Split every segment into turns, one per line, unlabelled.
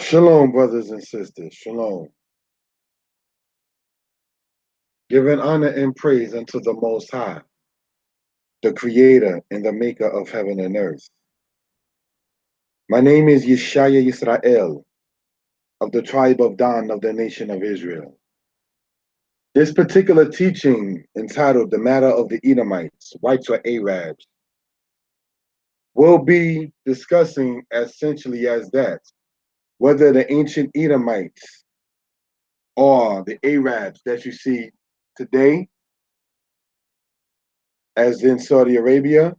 Shalom, brothers and sisters. Shalom. Giving honor and praise unto the Most High, the Creator and the Maker of heaven and earth. My name is Yeshaya Yisrael, of the tribe of Dan of the nation of Israel. This particular teaching, entitled The Matter of the Edomites, Whites or Arabs, will be discussing essentially as that, whether the ancient Edomites are the Arabs that you see today, as in Saudi Arabia,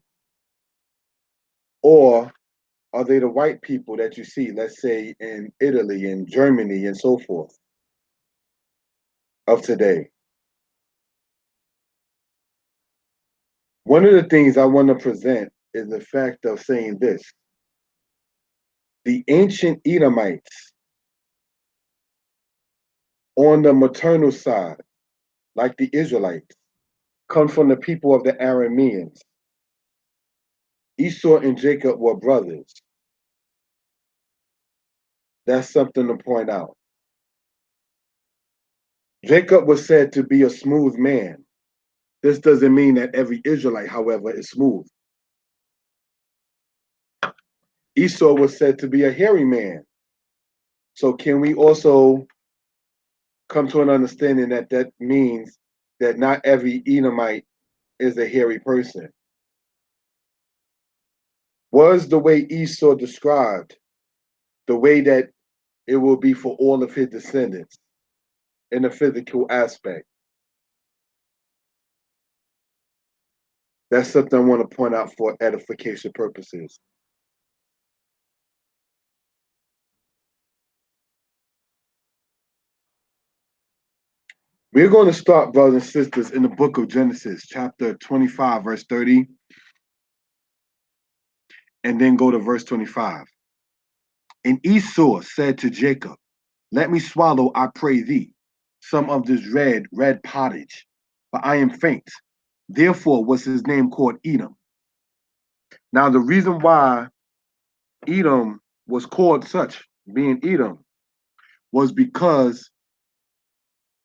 or are they the white people that you see, let's say in Italy and Germany and so forth of today? One of the things I want to present is the fact of saying this. The ancient Edomites on the maternal side, like the Israelites, come from the people of the Arameans. Esau and Jacob were brothers. That's something to point out. Jacob was said to be a smooth man. This doesn't mean that every Israelite, however, is smooth. Esau was said to be a hairy man. So can we also come to an understanding that that means that not every Edomite is a hairy person? Was the way Esau described the way that it will be for all of his descendants in a physical aspect? That's something I want to point out for edification purposes. We're going to start, brothers and sisters, in the book of Genesis, chapter 25, verse 30, and then go to verse 25. And Esau said to Jacob, "Let me swallow, I pray thee, some of this red pottage, for I am faint." Therefore was his name called Edom. Now the reason why Edom was called such, being Edom, was because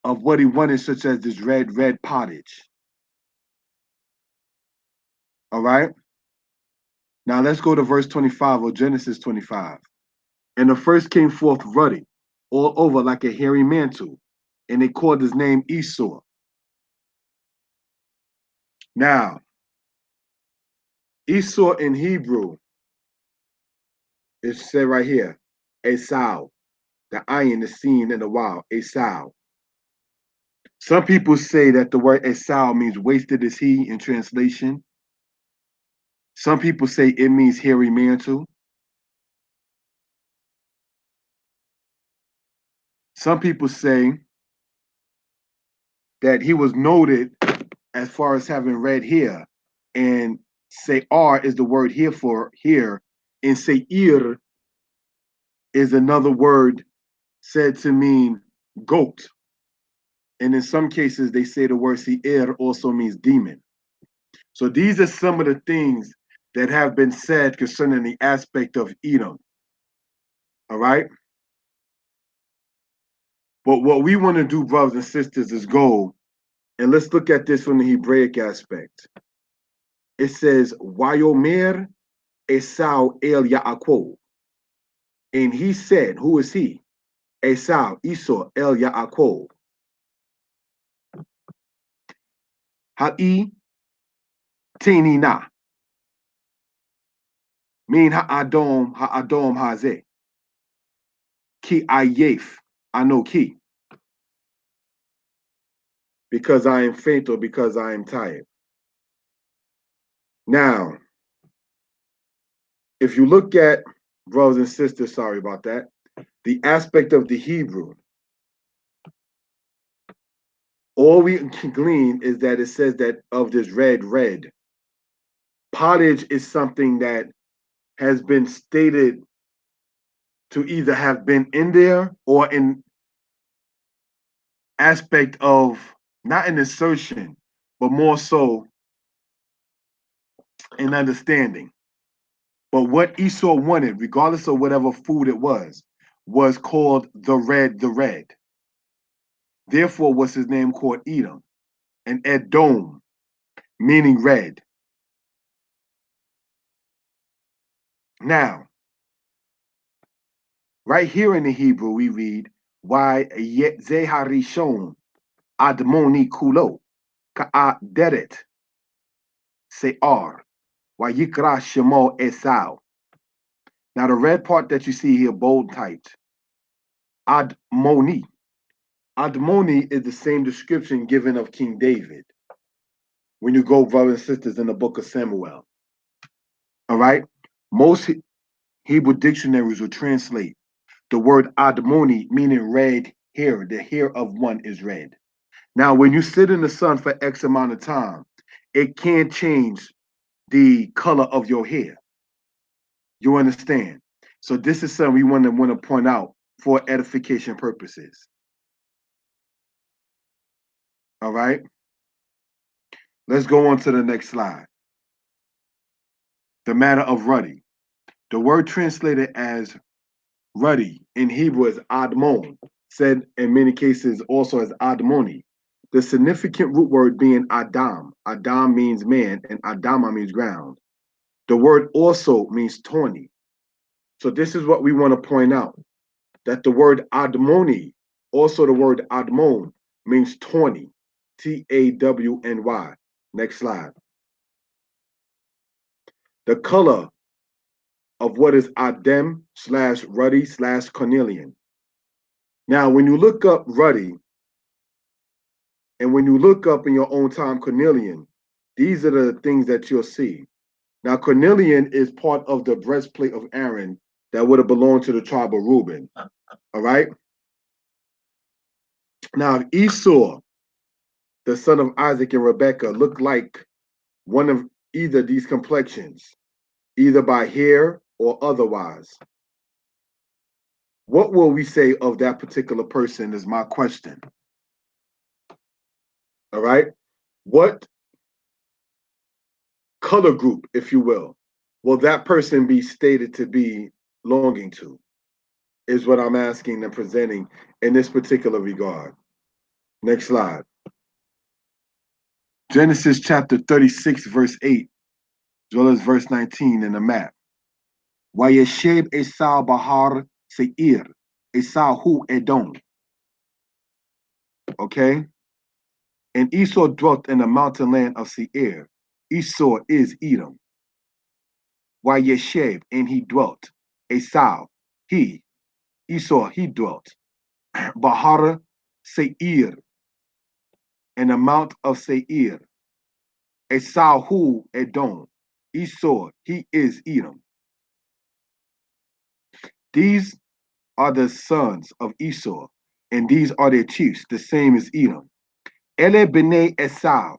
of what he wanted, such as this red pottage. All right? Now let's go to verse 25 of Genesis 25. And the first came forth ruddy, all over like a hairy mantle, and they called his name Esau. Now, Esau in Hebrew is said right here, Esau. The ayin is seen in the wild, Esau. Some people say that the word Esau means wasted is he in translation. Some people say it means hairy mantle. Some people say that he was noted as far as having red hair, and Se'ar is the word here for here, and Se'ir is another word said to mean goat. And in some cases, they say the word Se'ir also means demon. So these are some of the things that have been said concerning the aspect of Edom. All right? But what we want to do, brothers and sisters, is go and let's look at this from the Hebraic aspect. It says, Wayomer Esau el Yaakov. And he said, who is he? Esau, Esau el Yaakov. Ha'i Tenina. Mean ha'adom hazeh. Ki ayef. I know ki. Because I am faint or because I am tired. Now, if you look at, brothers and sisters, sorry about that, the aspect of the Hebrew, all we can glean is that it says that of this red. Pottage is something that has been stated to either have been in there or in aspect of not an assertion, but more so an understanding. But what Esau wanted, regardless of whatever food it was was called the Red. Therefore was his name called Edom, and Edom, meaning red. Now, right here in the Hebrew, we read, Why Zeharishon Admoni Kulo Ka'aderet Se'ar, Wayikra Shemo Esau. Now, the red part that you see here, bold typed, Admoni. Admoni is the same description given of King David when you go, brothers and sisters, in the book of Samuel. All right? Most Hebrew dictionaries will translate the word Admoni, meaning red hair. The hair of one is red. Now, when you sit in the sun for X amount of time, it can change the color of your hair. You understand? So this is something we want to point out for edification purposes. All right? Let's go on to the next slide. The matter of ruddy. The word translated as ruddy in Hebrew is admon, said in many cases also as admoni. The significant root word being Adam. Adam means man, and Adama means ground. The word also means tawny. So this is what we want to point out, that the word admoni, also the word admon, means tawny, Tawny. Next slide. The color of what is Adem / ruddy / cornelian. Now, when you look up ruddy, and when you look up in your own time cornelian, these are the things that you'll see. Now, cornelian is part of the breastplate of Aaron that would have belonged to the tribe of Reuben. All right? Now, Esau, the son of Isaac and Rebekah, looked like one of either these complexions, either by hair or otherwise. What will we say of that particular person is my question. All right? What color group, if you will that person be stated to be belonging to? Is what I'm asking and presenting in this particular regard. Next slide. Genesis chapter 36, verse 8, as well as verse 19 in the map. Wayesheb Esau Bahar Seir, Esau hu Edom. Okay? And Esau dwelt in the mountain land of Seir. Esau is Edom. Wayesheb, and he dwelt. Esau, Esau, he dwelt. Bahar Seir, in the mount of Seir. Esau hu Edom. Esau, he is Edom. These are the sons of Esau, and these are their chiefs, the same as Edom. Ele b'nei Esau,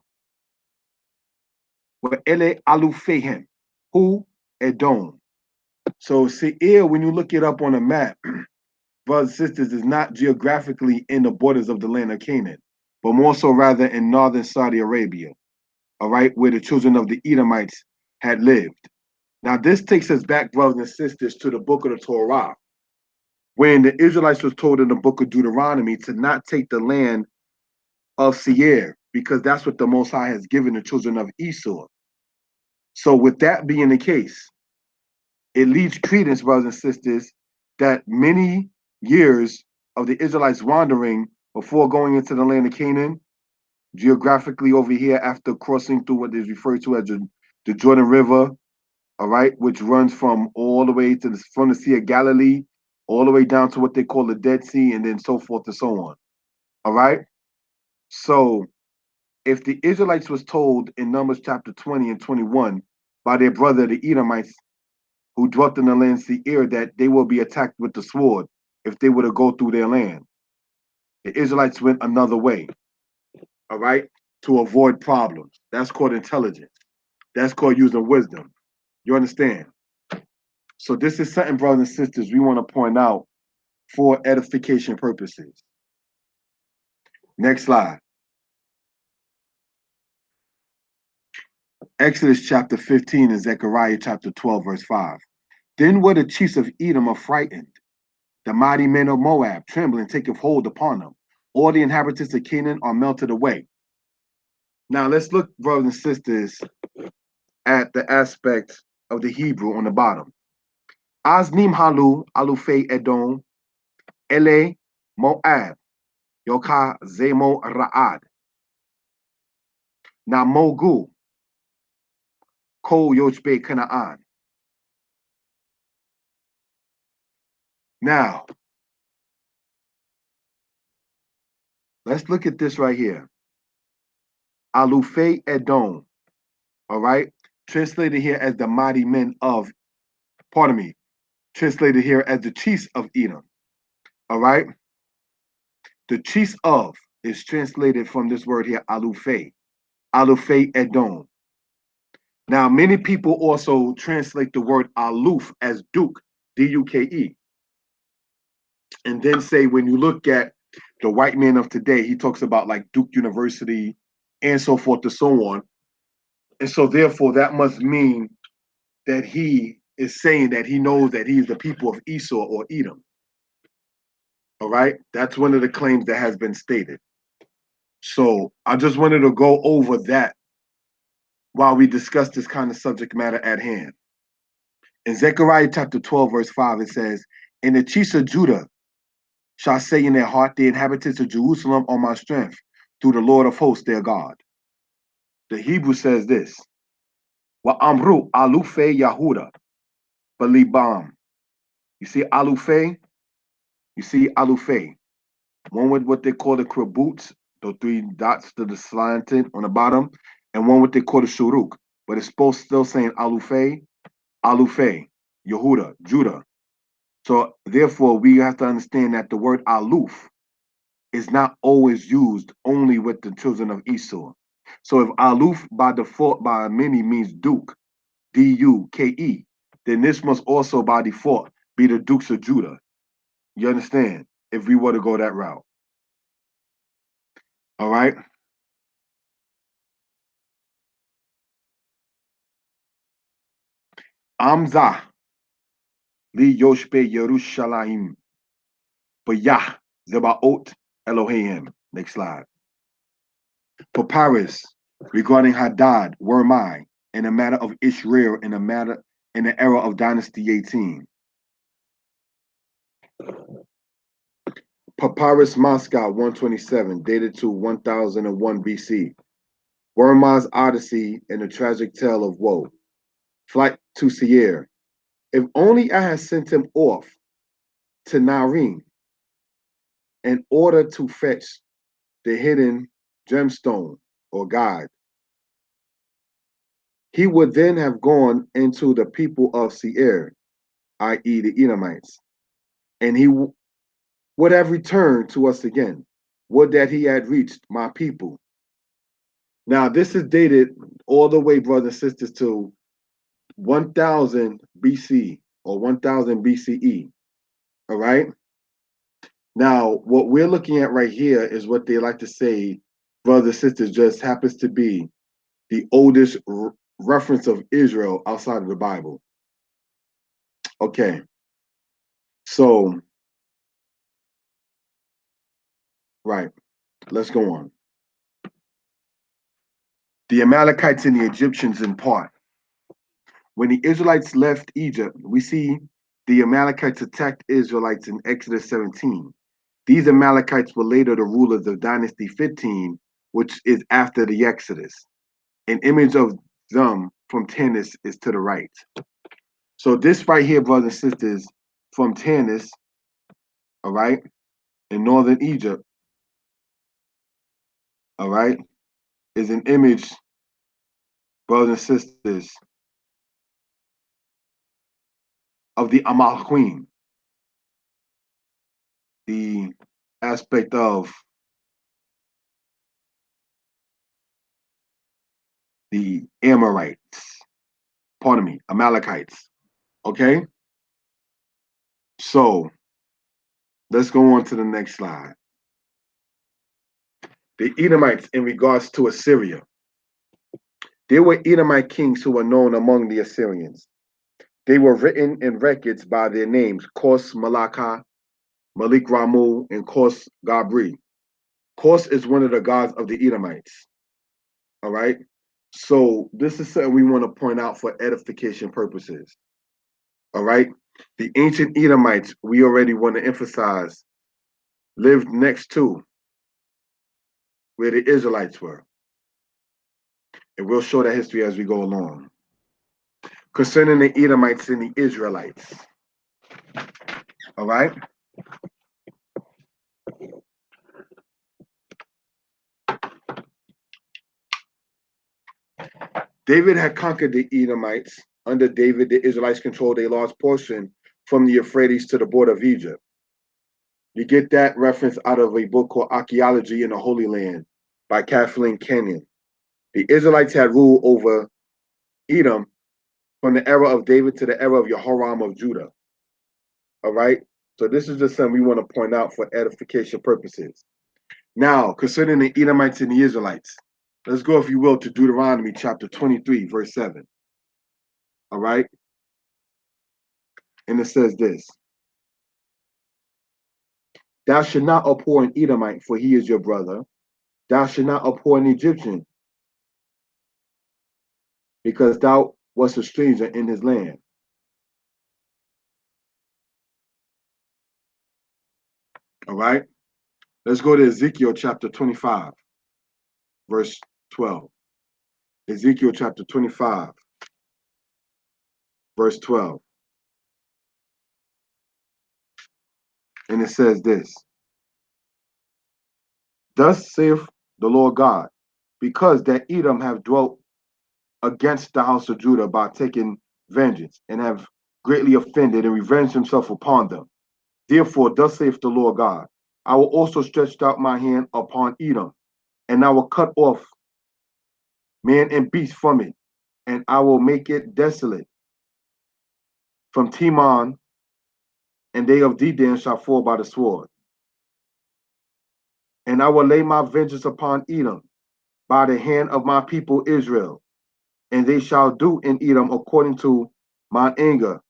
wa ele alufehem, hu Edom. So Seir, when you look it up on a map, brothers and sisters, is not geographically in the borders of the land of Canaan, but more so rather in northern Saudi Arabia, all right, where the children of the Edomites had lived. Now, this takes us back, brothers and sisters, to the book of the Torah, when the Israelites was told in the book of Deuteronomy to not take the land of Seir, because that's what the Most High has given the children of Esau. So with that being the case, it leads credence, brothers and sisters, that many years of the Israelites wandering before going into the land of Canaan, geographically over here after crossing through what is referred to as the Jordan River, all right, which runs from all the way to from the Sea of Galilee, all the way down to what they call the Dead Sea, and then so forth and so on. All right. So if the Israelites was told in Numbers chapter 20 and 21 by their brother the Edomites who dwelt in the land Seir that they will be attacked with the sword if they were to go through their land, the Israelites went another way, all right, to avoid problems. That's called intelligence. That's called using wisdom. You understand? So this is something, brothers and sisters, we want to point out for edification purposes. Next slide. Exodus chapter 15 and Zechariah chapter 12, verse 5. Then were the chiefs of Edom affrighted, The mighty men of Moab, trembling, taketh hold upon them. All the inhabitants of Canaan are melted away. Now let's look, brothers and sisters, at the aspect of the Hebrew on the bottom. Aznim halu alufe Edom ele Moab yoka zemo ra'ad. Now mogu ko yochbe Canaan. Now let's look at this right here. Alufe Edom, all right, translated here as the mighty men of, pardon me, translated here as the chiefs of Edom, all right. The chiefs of is translated from this word here, alufe, alufe Edom. Now, many people also translate the word aloof as duke, D-U-K-E, and then say when you look at the white man of today, he talks about like Duke University and so forth and so on. And so therefore that must mean that he is saying that he knows that he is the people of Esau or Edom. All right, that's one of the claims that has been stated. So I just wanted to go over that while we discuss this kind of subject matter at hand. In Zechariah chapter 12, verse 5, it says, "And the chiefs of Judah shall say in their heart, the inhabitants of Jerusalem are my strength, through the Lord of hosts their God." The Hebrew says this, Wa amru alufe Yahuda, balibam. You see alufe? You see alufe. One with what they call the kraboots, the three dots to the slanted on the bottom, and one what they call the shuruk. But it's supposed still saying alufe, alufe, Yehuda, Judah. So therefore, we have to understand that the word aloof is not always used only with the children of Esau. So if aloof by default by many means duke, D-U-K-E, then this must also by default be the dukes of Judah. You understand? If we were to go that route. All right. Amza li yoshpe Yerushalayim Bayah Zebaot Elohim. Next slide. Papyrus regarding Hadad, Wormai, in the matter of Israel in the era of Dynasty 18. Papyrus Moscow 127, dated to 1001 BC. Wormai's Odyssey and the tragic tale of woe. Flight to Seir. If only I had sent him off to Narim in order to fetch the hidden gemstone or God. He would then have gone into the people of Seir, i.e., the Edomites, and he would have returned to us again. Would that he had reached my people. Now, this is dated all the way, brothers and sisters, to 1000 BC or 1000 BCE. All right. Now, what we're looking at right here is what they like to say, brothers and sisters, just happens to be the oldest reference of Israel outside of the Bible. Okay. So, right. Let's go on. The Amalekites and the Egyptians in part. When the Israelites left Egypt, we see the Amalekites attacked Israelites in Exodus 17. These Amalekites were later the rulers of Dynasty 15, which is after the Exodus. An image of them from Tanis is to the right. So this right here, brothers and sisters, from Tanis, all right, in northern Egypt, all right, is an image, brothers and sisters, of the Amalquim, the aspect of the Amorites, pardon me, Amalekites. Okay? So let's go on to the next slide. The Edomites in regards to Assyria. There were Edomite kings who were known among the Assyrians. They were written in records by their names, Kos Malaka, Malik Ramu, and Kos Gabri. Kos is one of the gods of the Edomites. All right. So this is something we want to point out for edification purposes. All right. The ancient Edomites, we already want to emphasize, lived next to where the Israelites were. And we'll show that history as we go along. Concerning the Edomites and the Israelites. All right. David had conquered the Edomites. Under David, the Israelites controlled a large portion from the Euphrates to the border of Egypt. You get that reference out of a book called Archaeology in the Holy Land by Kathleen Kenyon. The Israelites had rule over Edom from the era of David to the era of Jehoram of Judah. All right. So this is just something we want to point out for edification purposes. Now, concerning the Edomites and the Israelites, let's go, if you will, to Deuteronomy chapter 23, verse 7. All right. And it says this: Thou shalt not abhor an Edomite, for he is your brother. Thou shalt not abhor an Egyptian, because thou wast a stranger in his land. All right. Let's go to Ezekiel chapter 25, verse 12. Ezekiel chapter 25, verse 12. And it says this: Thus saith the Lord God, because that Edom have dwelt against the house of Judah by taking vengeance, and have greatly offended and revenged himself upon them. Therefore, thus saith the Lord God, I will also stretch out my hand upon Edom, and I will cut off man and beast from it, and I will make it desolate from Teman, and they of Dedan shall fall by the sword. And I will lay my vengeance upon Edom by the hand of my people Israel, and they shall do in Edom according to my anger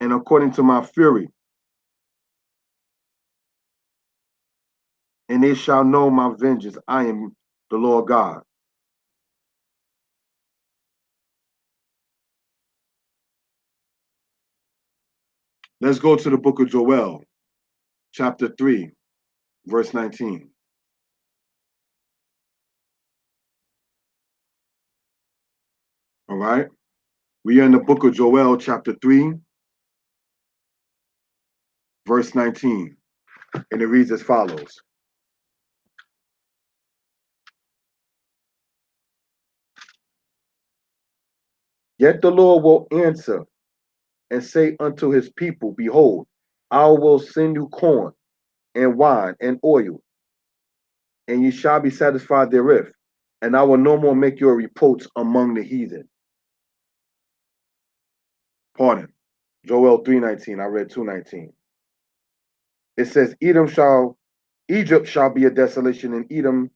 and according to my fury. And they shall know my vengeance. I am the Lord God. Let's go to the book of Joel, chapter 3, verse 19. All right. We are in the book of Joel, chapter 3, verse 19. And it reads as follows: Yet the Lord will answer and say unto his people, Behold, I will send you corn and wine and oil, and ye shall be satisfied therewith, and I will no more make you a reproach among the heathen. Pardon. Joel 3:19. I read 2:19. It says, Egypt shall be a desolation, and Edom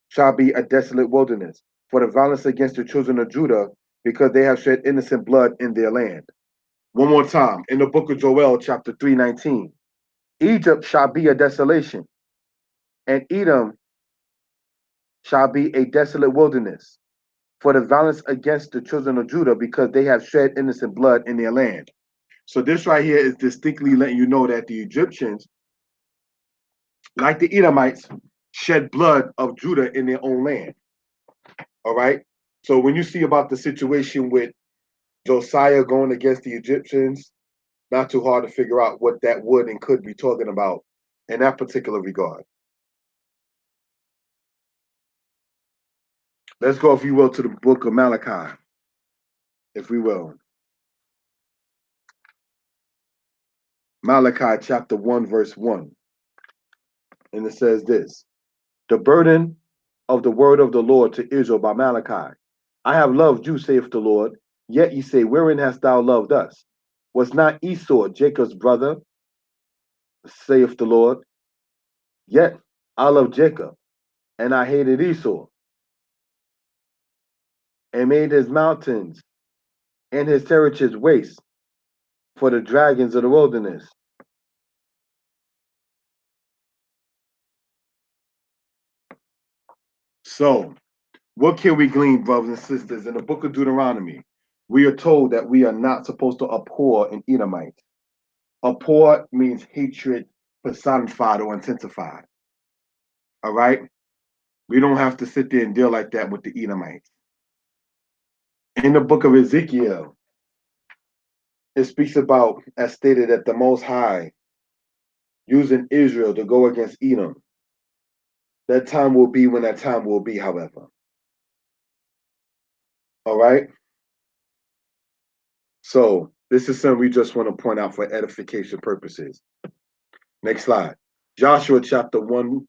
shall be a desolate wilderness, for the violence against the children of Judah, because they have shed innocent blood in their land. One more time, in the book of Joel, chapter 3:19. Egypt shall be a desolation, and Edom shall be a desolate wilderness, for the violence against the children of Judah, because they have shed innocent blood in their land. So this right here is distinctly letting you know that the Egyptians, like the Edomites, shed blood of Judah in their own land. All right. So when you see about the situation with Josiah going against the Egyptians, not too hard to figure out what that would and could be talking about in that particular regard. Let's go, if you will, to the book of Malachi, if we will. Malachi chapter 1, verse 1. And it says this: The burden of the word of the Lord to Israel by Malachi. I have loved you, saith the Lord. Yet ye say, Wherein hast thou loved us? Was not Esau Jacob's brother, saith the Lord? Yet I loved Jacob, and I hated Esau, and made his mountains and his territories waste for the dragons of the wilderness. So, what can we glean, brothers and sisters? In the book of Deuteronomy, we are told that we are not supposed to abhor an Edomite. Abhor means hatred personified or intensified. All right? We don't have to sit there and deal like that with the Edomites. In the book of Ezekiel, it speaks about, as stated, that the Most High using Israel to go against Edom. That time will be when that time will be, however. All right? So, this is something we just want to point out for edification purposes. Next slide. Joshua chapter 1,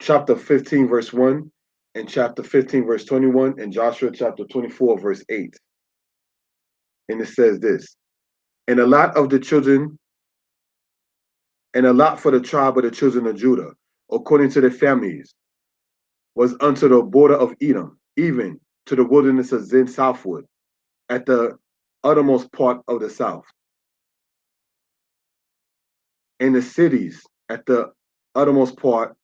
chapter 15, verse 1, and chapter 15, verse 21, and Joshua chapter 24, verse 8. And it says this, and a lot of the children, and a lot for the tribe of the children of Judah, according to their families, was unto the border of Edom, even to the wilderness of Zin southward, at the uttermost part of the south, and the cities at the uttermost part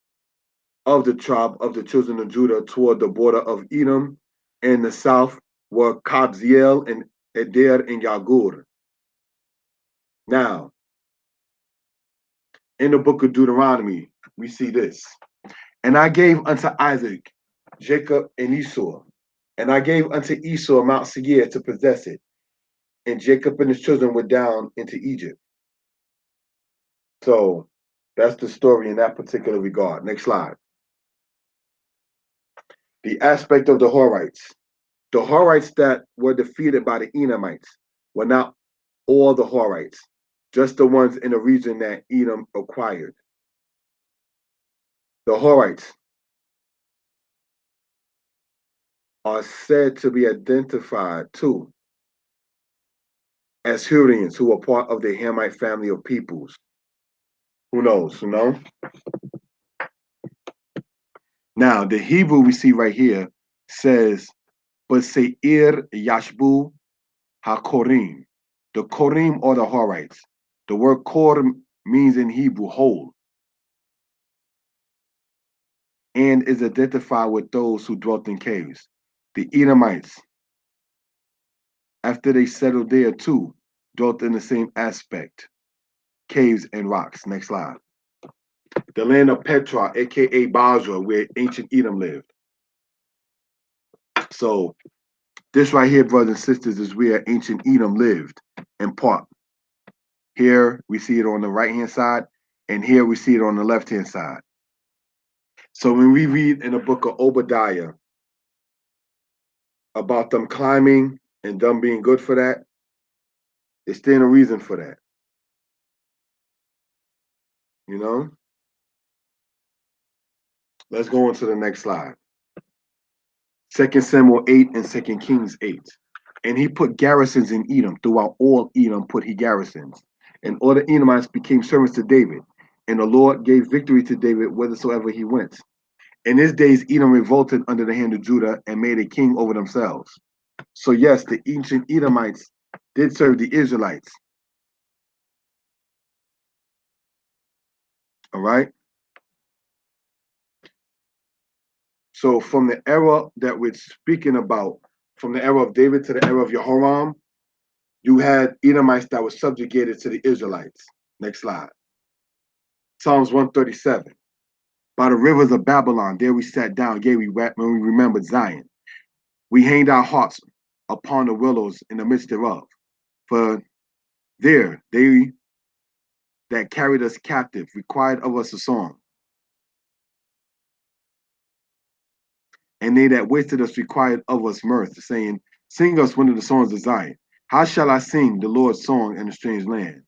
of the tribe of the children of Judah toward the border of Edom, and the south were Kabziel and Eder and Yagur. Now, in the book of Deuteronomy, we see this. And I gave unto Isaac, Jacob, and Esau. And I gave unto Esau Mount Seir to possess it. And Jacob and his children went down into Egypt. So that's the story in that particular regard. Next slide. The aspect of the Horites. The Horites that were defeated by the Edomites were not all the Horites, just the ones in the region that Edom acquired. The Horites are said to be identified too as Hurrians, who are part of the Hamite family of peoples. Who knows, you know? Now, the Hebrew we see right here says, but Seir Yashbu HaKorim. The Korim or the Horites. The word Kor means in Hebrew whole, and is identified with those who dwelt in caves. The Edomites, after they settled there too, dwelt in the same aspect, caves and rocks. Next slide. The land of Petra, aka Basra, where ancient Edom lived. So this right here, brothers and sisters, is where ancient Edom lived in part. Here we see it on the right-hand side, and here we see it on the left-hand side. So when we read in the book of Obadiah about them climbing and them being good for that, there's still a reason for that. You know? Let's go on to the next slide. 2 Samuel 8 and 2 Kings 8. And he put garrisons in Edom. Throughout all Edom put he garrisons. And all the Edomites became servants to David. And the Lord gave victory to David whithersoever he went. In his days, Edom revolted under the hand of Judah and made a king over themselves. So yes, the ancient Edomites did serve the Israelites. All right? So from the era that we're speaking about, from the era of David to the era of Jehoram, you had Edomites that were subjugated to the Israelites. Next slide. Psalms 137. By the rivers of Babylon, there we sat down, yea, we wept when we remembered Zion. We hanged our hearts upon the willows in the midst thereof. For there they that carried us captive required of us a song. And they that wasted us required of us mirth, saying, sing us one of the songs of Zion. How shall I sing the Lord's song in a strange land?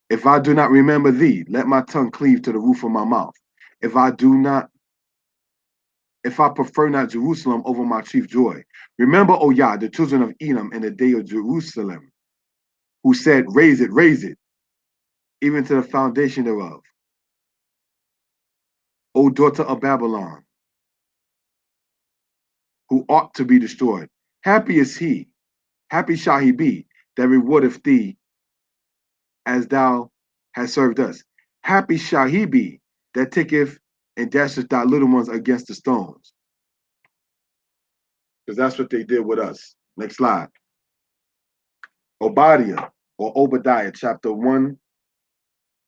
If I do not remember thee, let my tongue cleave to the roof of my mouth. If I prefer not Jerusalem over my chief joy. Remember, O Yah, the children of Edom in the day of Jerusalem, who said, raise it, even to the foundation thereof. O daughter of Babylon, who ought to be destroyed. Happy is he, happy shall he be, that rewardeth thee as thou hast served us. Happy shall he be that taketh and dasheth thy little ones against the stones. Because that's what they did with us. Next slide. Obadiah or Obadiah, chapter 1,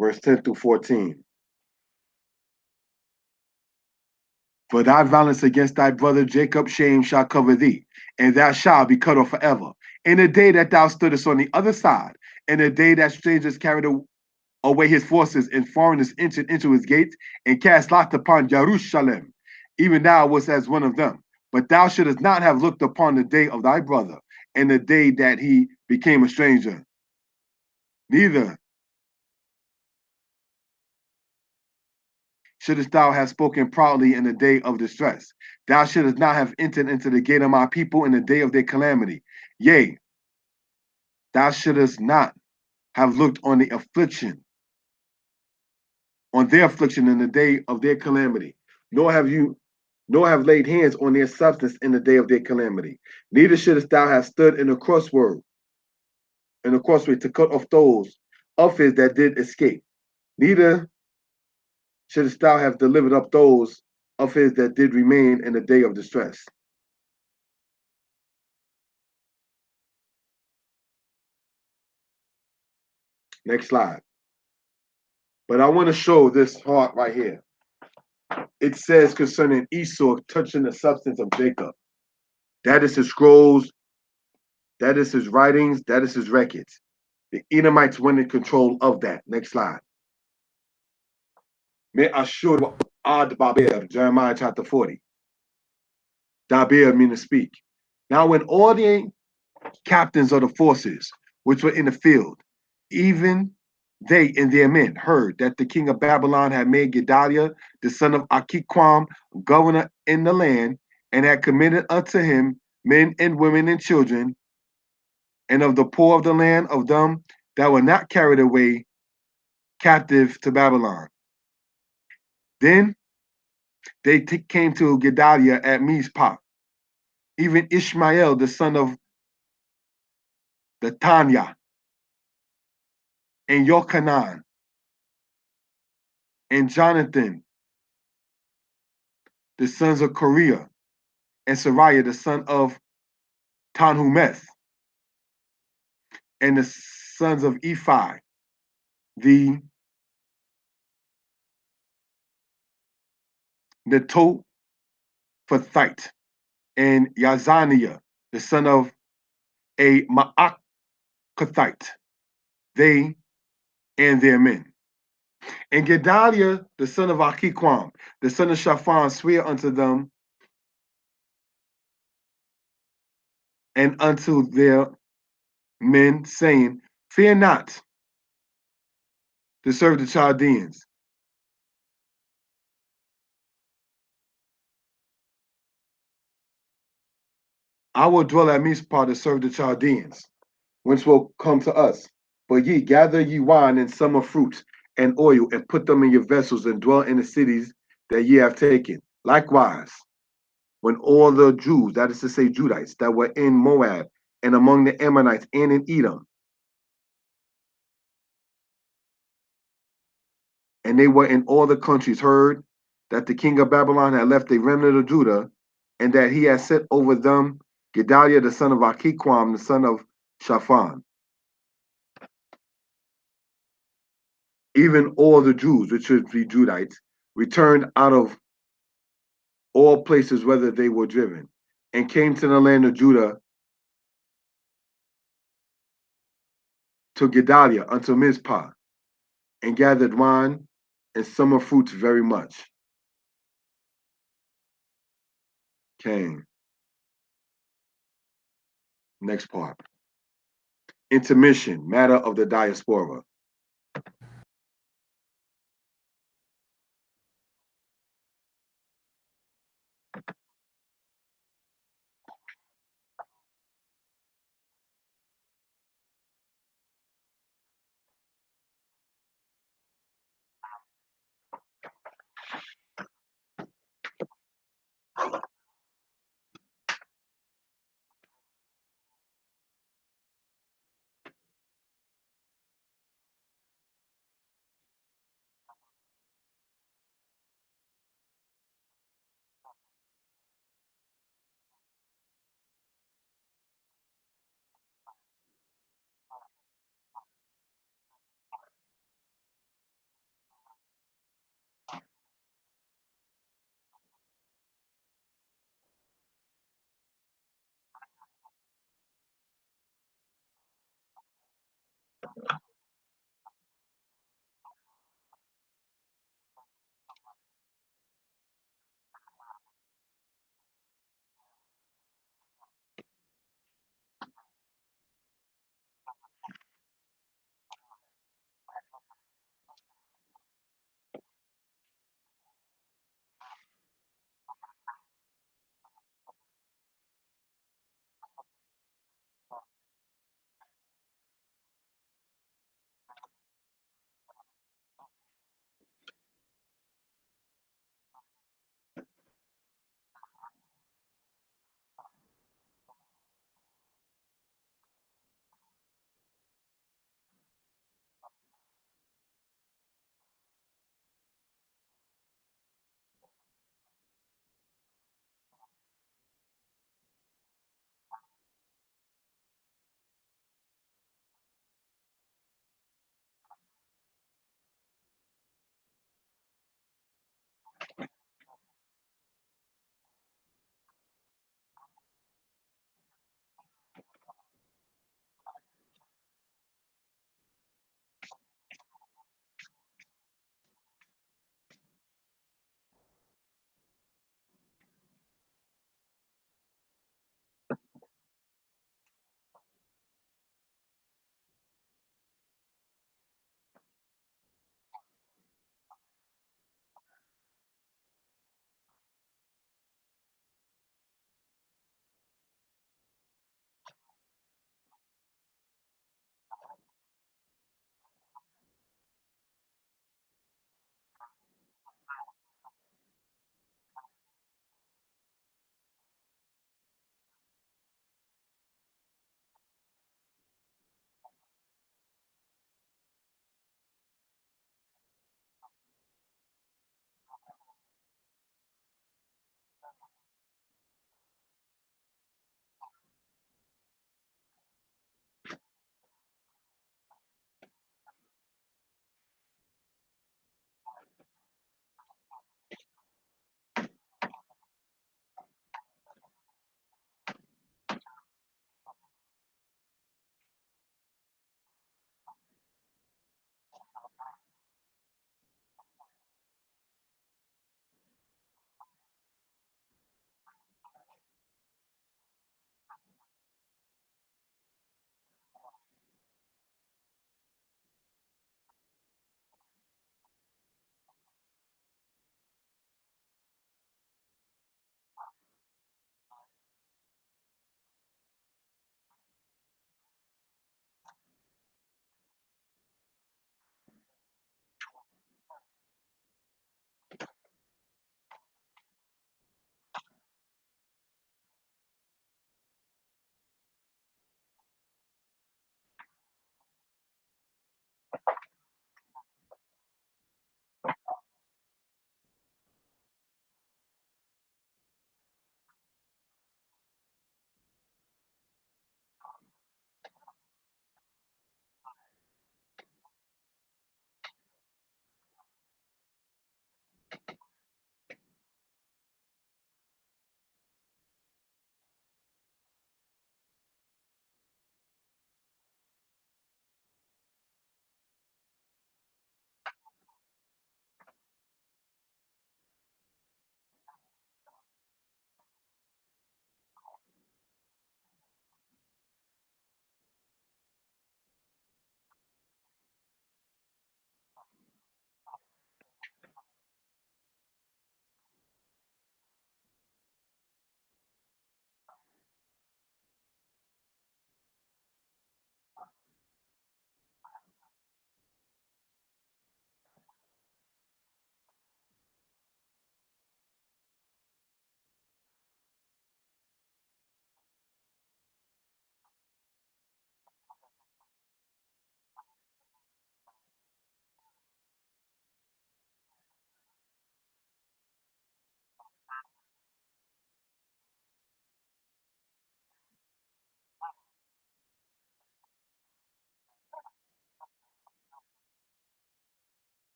verse 10 through 14. For thy violence against thy brother Jacob, shame shall cover thee, and thou shalt be cut off forever. In the day that thou stoodest on the other side, in the day that strangers carried away his forces, and foreigners entered into his gates, and cast lots upon Jerusalem, even thou wast as one of them. But thou shouldest not have looked upon the day of thy brother, and the day that he became a stranger. Neither shouldest thou have spoken proudly in the day of distress. Thou shouldest not have entered into the gate of my people in the day of their calamity. Yea, thou shouldest not have looked on the affliction, on their affliction in the day of their calamity, nor have laid hands on their substance in the day of their calamity. Neither shouldest thou have stood in the crossway to cut off those of his that did escape. Neither shouldest thou have delivered up those of his that did remain in the day of distress. Next slide. But I want to show this part right here. It says concerning Esau touching the substance of Jacob. That is his scrolls, that is his writings, that is his records. The Edomites went in control of that. Next slide. May Ashur ad Babir, Jeremiah chapter 40. Dabir means to speak. Now, when all the captains of the forces which were in the field, even they and their men, heard that the king of Babylon had made Gedaliah, the son of Achikam, governor in the land, and had committed unto him men and women and children, and of the poor of the land, of them that were not carried away captive to Babylon. Then they came to Gedaliah at Mizpah, even Ishmael, the son of the Tanya, and Yochanan, and Jonathan, the sons of Korea, and Sariah, the son of Tanhumeth, and the sons of Ephi, the Netophathite, and Yazaniah, the son of a Maakathite, they and their men. And Gedaliah, the son of Achiquam, the son of Shaphan, swear unto them and unto their men, saying, Fear not to serve the Chaldeans. I will dwell at Mizpah to serve the Chaldeans, whence will come to us. But ye gather ye wine and summer fruits and oil, and put them in your vessels, and dwell in the cities that ye have taken. Likewise, when all the Jews, that is to say, Judites, that were in Moab and among the Ammonites and in Edom, and they were in all the countries, heard that the king of Babylon had left a remnant of Judah, and that he had set over them Gedaliah the son of Achiquam, the son of Shaphan. Even all the Jews, which should be Judites, returned out of all places whither they were driven, and came to the land of Judah to Gedaliah unto Mizpah, and gathered wine and summer fruits very much. Came. Next part. Intermission, matter of the diaspora.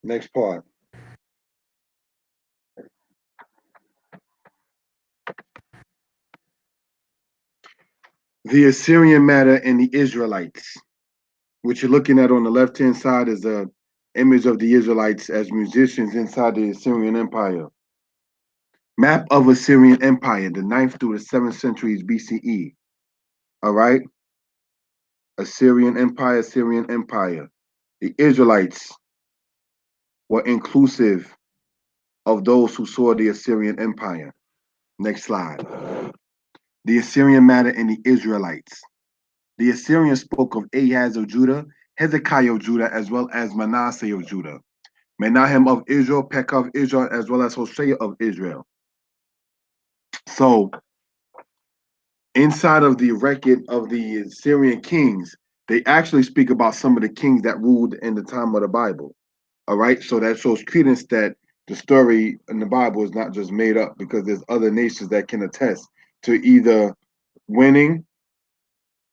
Next part. The Assyrian matter and the Israelites. What you're looking at on the left-hand side is a image of the Israelites as musicians inside the Assyrian Empire. Map of Assyrian Empire, the 9th through the 7th centuries BCE. All right? Assyrian Empire, Assyrian Empire. The Israelites were inclusive of those who saw the Assyrian Empire. Next slide. The Assyrian matter and the Israelites. The Assyrians spoke of Ahaz of Judah, Hezekiah of Judah, as well as Manasseh of Judah, Menahem of Israel, Pekah of Israel, as well as Hoshea of Israel. So, inside of the record of the Assyrian kings, they actually speak about some of the kings that ruled in the time of the Bible. All right, so that shows credence that the story in the Bible is not just made up, because there's other nations that can attest to either winning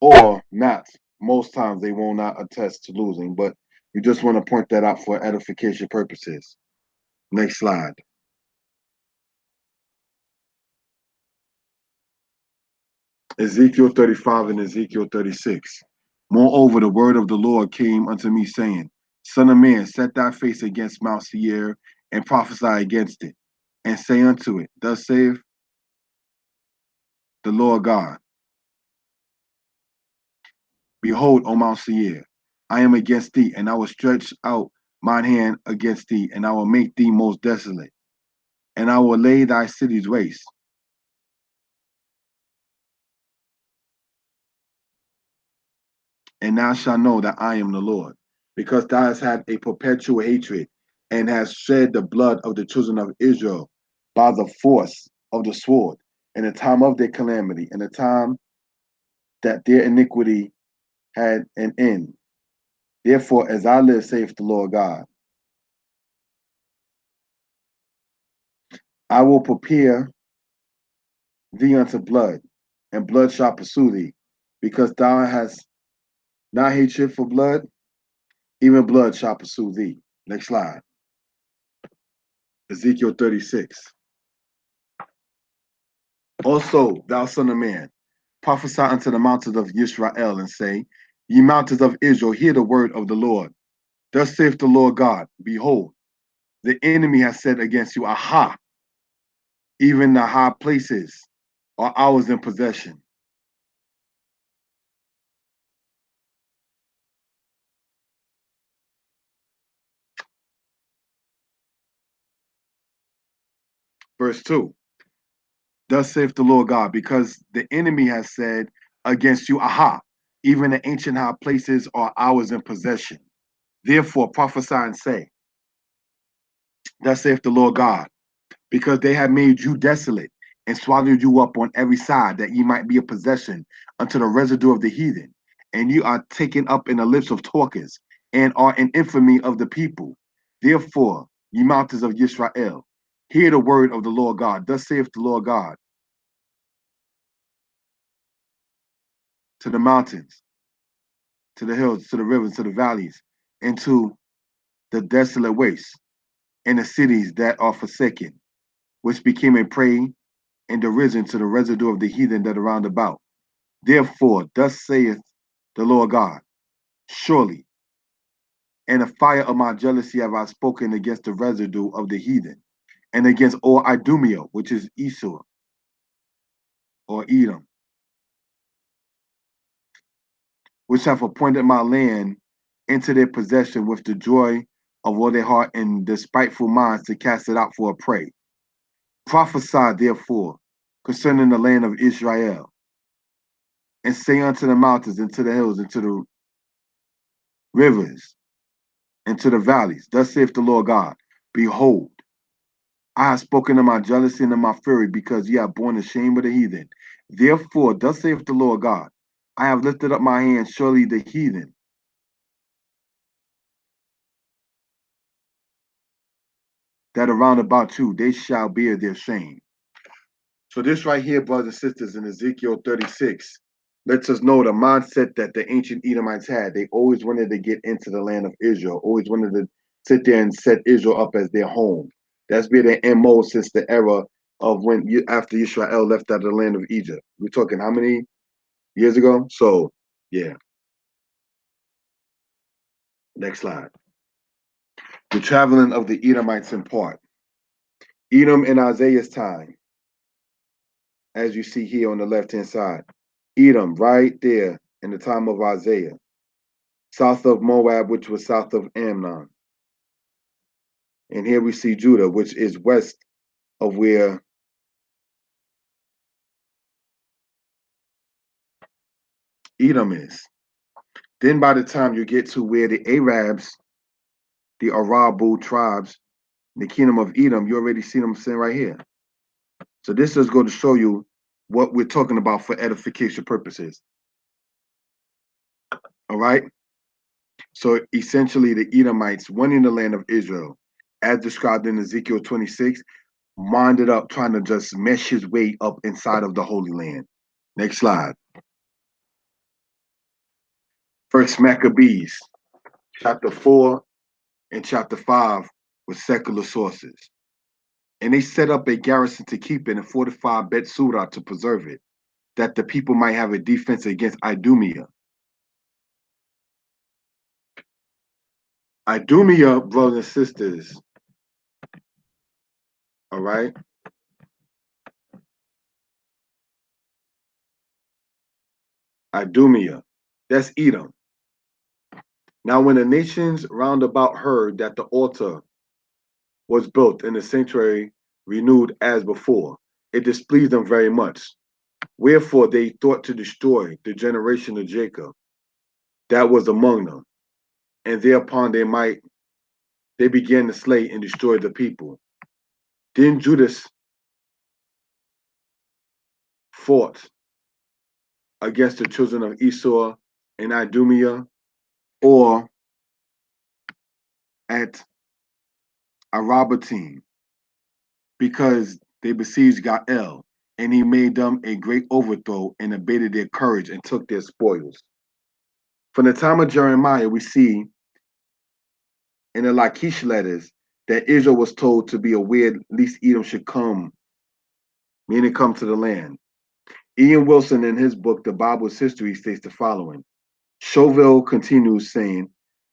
or not. Most times they will not attest to losing, but we just want to point that out for edification purposes. Next slide. Ezekiel 35 and Ezekiel 36. Moreover, the word of the Lord came unto me, saying, Son of man, set thy face against Mount Seir, and prophesy against it, and say unto it, Thus saith the Lord God, Behold, O Mount Seir, I am against thee, and I will stretch out mine hand against thee, and I will make thee most desolate, and I will lay thy cities waste. And thou shalt know that I am the Lord, because thou hast had a perpetual hatred, and hast shed the blood of the children of Israel by the force of the sword, in the time of their calamity, in the time that their iniquity had an end. Therefore, as I live, saith the Lord God, I will prepare thee unto blood, and blood shall pursue thee, because thou hast not hatred for blood, even blood shall pursue thee. Next slide. Ezekiel 36. Also, thou son of man, prophesy unto the mountains of Israel, and say, Ye mountains of Israel, hear the word of the Lord. Thus saith the Lord God, Behold, the enemy has said against you, Aha, even the high places are ours in possession. Verse 2. Thus saith the Lord God, because the enemy has said against you, Aha, even the ancient high places are ours in possession. Therefore prophesy and say, Thus saith the Lord God, because they have made you desolate and swallowed you up on every side, that ye might be a possession unto the residue of the heathen. And you are taken up in the lips of talkers, and are an infamy of the people. Therefore, ye mountains of Israel, hear the word of the Lord God. Thus saith the Lord God to the mountains, to the hills, to the rivers, to the valleys, and to the desolate wastes, and the cities that are forsaken, which became a prey and derision to the residue of the heathen that are round about. Therefore, thus saith the Lord God, surely, in the fire of my jealousy have I spoken against the residue of the heathen, and against all Idumea, which is Esau or Edom, which have appointed my land into their possession with the joy of all their heart and despiteful minds to cast it out for a prey. Prophesy therefore concerning the land of Israel, and say unto the mountains, and to the hills, and to the rivers, and to the valleys, Thus saith the Lord God, Behold, I have spoken of my jealousy and of my fury, because ye have borne the shame of the heathen. Therefore, thus saith the Lord God, I have lifted up my hand, surely the heathen that are round about you, they shall bear their shame. So this right here, brothers and sisters, in Ezekiel 36, lets us know the mindset that the ancient Edomites had. They always wanted to get into the land of Israel, always wanted sit there and set Israel up as their home. That's been their MO since the era of after Israel left out of the land of Egypt. We're talking how many years ago? So, yeah. Next slide. The traveling of the Edomites in part. Edom in Isaiah's time, as you see here on the left-hand side. Edom, right there in the time of Isaiah. South of Moab, which was south of Ammon. And here we see Judah, which is west of where Edom is. Then by the time you get to where the Arabs, the Arabu tribes, the kingdom of Edom, you already see them sitting right here. So this is going to show you what we're talking about for edification purposes. All right? So essentially the Edomites went in the land of Israel, as described in Ezekiel 26, minded up trying to just mesh his way up inside of the Holy Land. Next slide. First Maccabees, chapter 4 and chapter 5 with secular sources. And they set up a garrison to keep it and fortified Bet Surah to preserve it, that the people might have a defense against Idumea. Idumea, brothers and sisters, all right? Idumea, that's Edom. Now, when the nations round about heard that the altar was built and the sanctuary renewed as before, it displeased them very much. Wherefore they thought to destroy the generation of Jacob that was among them, and thereupon they began to slay and destroy the people. Then Judas fought against the children of Esau and Idumea, or at Arabatim, because they besieged Gael, and he made them a great overthrow and abated their courage and took their spoils. From the time of Jeremiah, we see in the Lachish letters that Israel was told to be aware lest Edom should come, meaning come to the land. Ian Wilson, in his book, The Bible's History, states the following. Chauvel continues saying,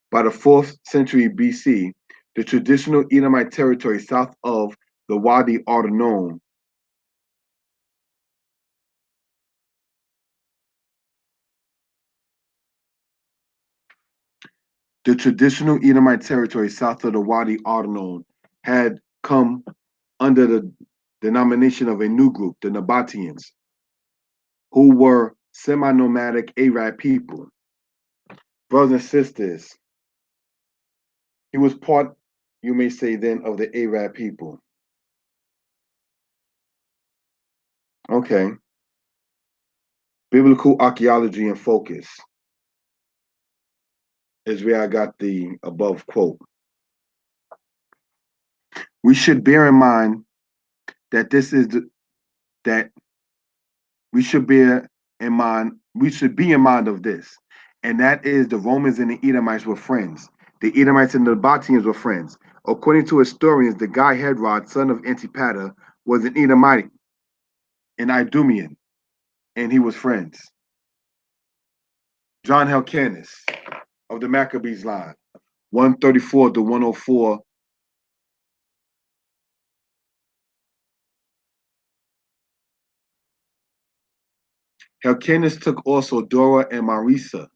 by the 4th century BC, the traditional Edomite territory south of the Wadi Arnon had come under the denomination of a new group, the Nabateans, who were semi-nomadic Arab people. Brothers and sisters, he was part, you may say then, of the Arab people. Okay. Biblical archaeology and focus is where I got the above quote. We should bear in mind that we should be in mind of this, and that is the Romans and the Edomites were friends. The Edomites and the Nabateans were friends. According to historians, the guy Herod, son of Antipater, was an Edomite, an Idumean, and he was friends. John Hyrcanus of the Maccabees line, 134 to 104. Hyrcanus took also Dora and Marisa,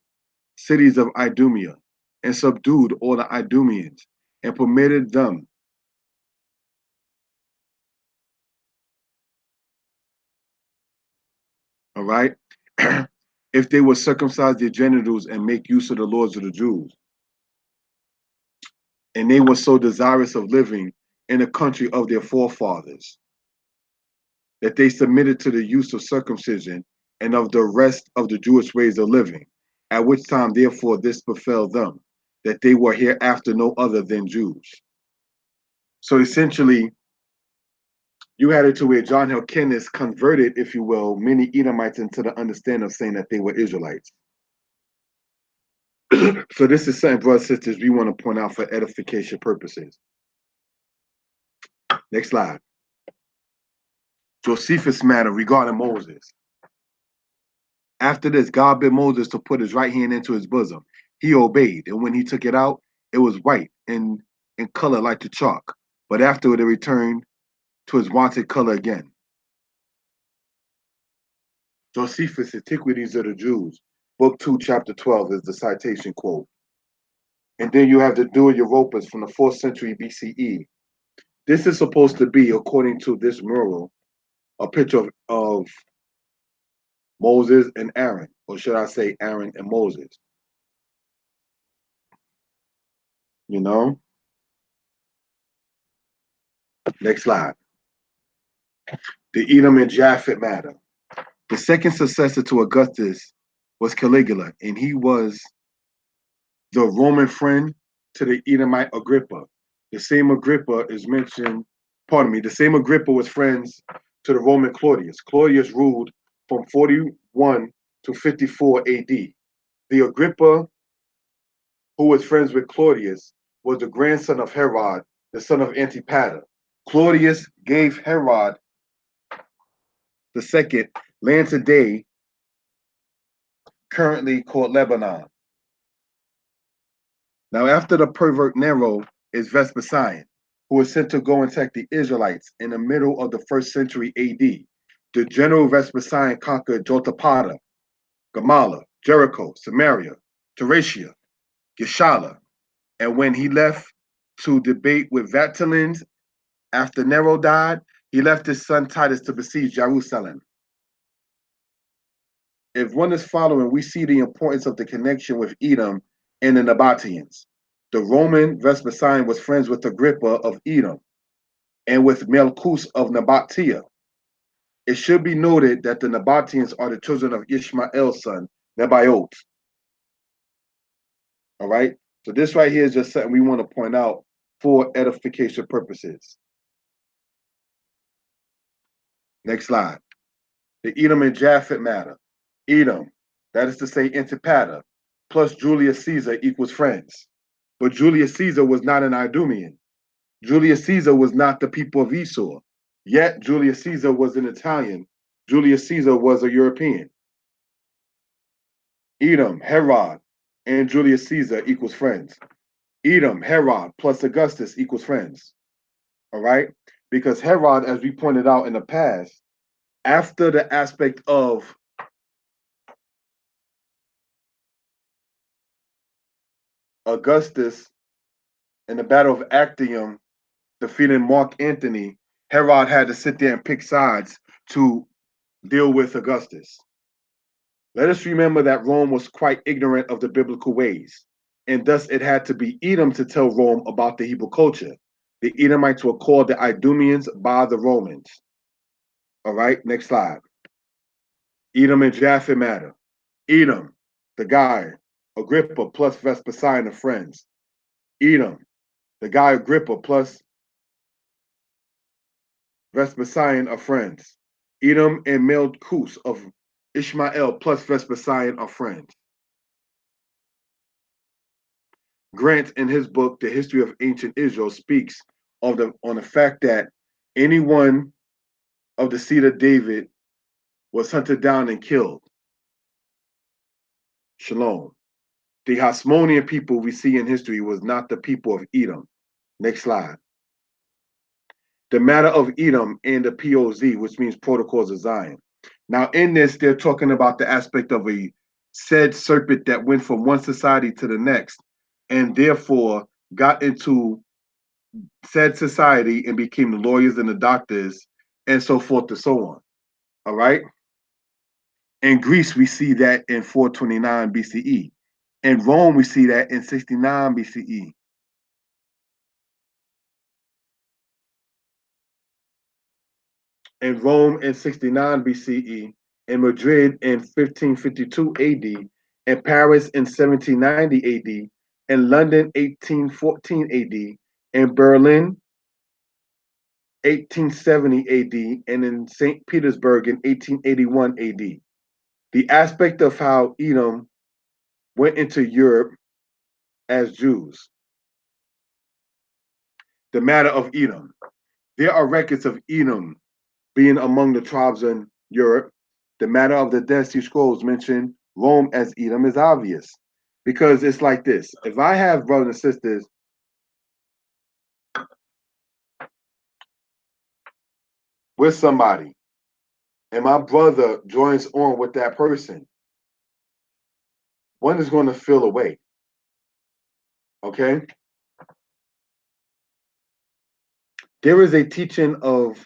cities of Idumea, and subdued all the Idumeans, and permitted them all right, if they would circumcise their genitals and make use of the laws of the Jews. And they were so desirous of living in the country of their forefathers that they submitted to the use of circumcision and of the rest of the Jewish ways of living, at which time, therefore, this befell them, that they were hereafter no other than Jews. So essentially, you had it to where John Hyrcanus converted, if you will, many Edomites into the understanding of saying that they were Israelites. So this is something, brothers and sisters, we want to point out for edification purposes. Next slide. Josephus matter regarding Moses. After this, God bid Moses to put his right hand into his bosom. He obeyed, and when he took it out, it was white and in color like the chalk. But afterward, it returned to its wonted color again. Josephus, Antiquities of the Jews, Book 2, Chapter 12 is the citation quote. And then you have the Diaspora from the 4th century BCE. This is supposed to be, according to this mural, a picture of Moses and Aaron, or should I say Aaron and Moses. You know? Next slide. The Edom and Japhet matter. The second successor to Augustus was Caligula, and he was the Roman friend to the Edomite Agrippa. The same Agrippa is mentioned, the same Agrippa was friends to the Roman Claudius. Claudius ruled from 41 to 54 AD. The Agrippa who was friends with Claudius was the grandson of Herod, the son of Antipater. Claudius gave Herod II land today, currently called Lebanon. Now, after the pervert Nero is Vespasian, who was sent to go and attack the Israelites in the middle of the 1st century AD. The general Vespasian conquered Jotapata, Gamala, Jericho, Samaria, Thracia, Gishala, and when he left to debate with Vatilans after Nero died, he left his son Titus to besiege Jerusalem. If one is following, we see the importance of the connection with Edom and the Nabateans. The Roman Vespasian was friends with Agrippa of Edom and with Melchus of Nabatea. It should be noted that the Nabateans are the children of Ishmael's son, Nebaioth. All right? So this right here is just something we want to point out for edification purposes. Next slide. The Edom and Japhet matter. Edom, that is to say Antipater, plus Julius Caesar equals friends. But Julius Caesar was not an Idumean. Julius Caesar was not the people of Esau. Yet Julius Caesar was an Italian. Julius Caesar was a European. Edom, Herod, and Julius Caesar equals friends. Edom, Herod, plus Augustus equals friends. All right? Because Herod, as we pointed out in the past, after the aspect of Augustus in the Battle of Actium defeating Mark Antony, Herod had to sit there and pick sides to deal with Augustus. Let us remember that Rome was quite ignorant of the biblical ways, and thus it had to be Edom to tell Rome about the Hebrew culture. The Edomites were called the Idumeans by the Romans. All right, next slide. Edom and Japhet matter. Edom, the guy, Agrippa plus Vespasian are friends. Edom, the guy Agrippa plus Vespasian are friends. Edom and Melchus of Ishmael plus Vespasian are friends. Grant, in his book, The History of Ancient Israel, speaks on the fact that anyone of the seed of David was hunted down and killed. Shalom. The Hasmonean people we see in history was not the people of Edom. Next slide. The matter of Edom and the POZ, which means Protocols of Zion. Now, in this, they're talking about the aspect of a said serpent that went from one society to the next, and therefore got into said society and became the lawyers and the doctors, and so forth and so on. All right. In Greece, we see that in 429 BCE. In Rome, we see that in 69 BCE. In Rome in 69 BCE, in Madrid in 1552 AD, in Paris in 1790 AD, in London 1814 AD, in Berlin 1870 AD, and in St. Petersburg in 1881 AD. The aspect of how Edom went into Europe as Jews. The matter of Edom. There are records of Edom being among the tribes in Europe. The matter of the Dead Sea Scrolls mention Rome as Edom is obvious because it's like this. If I have brothers and sisters with somebody and my brother joins on with that person, one is going to feel away. Okay? There is a teaching of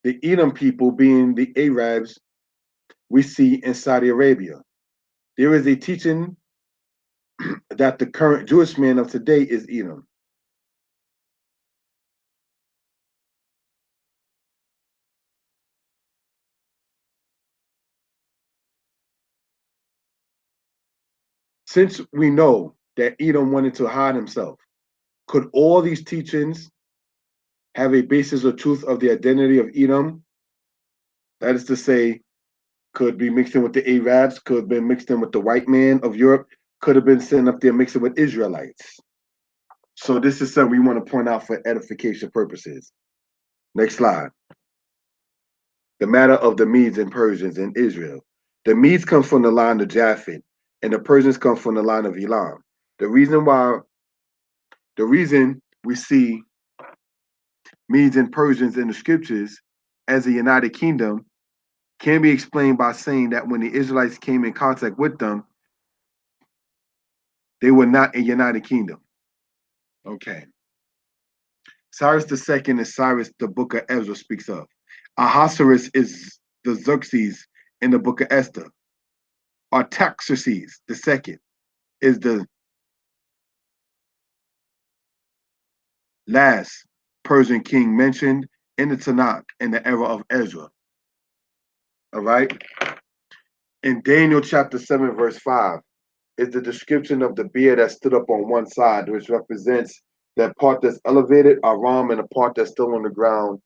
the Edom people being the Arabs we see in Saudi Arabia. There is a teaching that the current Jewish man of today is Edom. Since we know that Edom wanted to hide himself, could all these teachings have a basis of truth of the identity of Edom? That is to say, could be mixed in with the Arabs, could have been mixed in with the white man of Europe, could have been sitting up there mixing with Israelites. So this is something we want to point out for edification purposes. Next slide. The matter of the Medes and Persians in Israel. The Medes come from the line of Japhet, and the Persians come from the line of Elam. The reason we see Medes and Persians in the scriptures as a united kingdom can be explained by saying that when the Israelites came in contact with them, they were not a united kingdom. Okay. Cyrus II is Cyrus the book of Ezra speaks of. Ahasuerus is the Xerxes in the book of Esther. Artaxerxes II is the last Persian king mentioned in the Tanakh in the era of Ezra. All right. In Daniel chapter 7, verse 5, is the description of the beard that stood up on one side, which represents that part that's elevated, Aram, and the part that's still on the ground.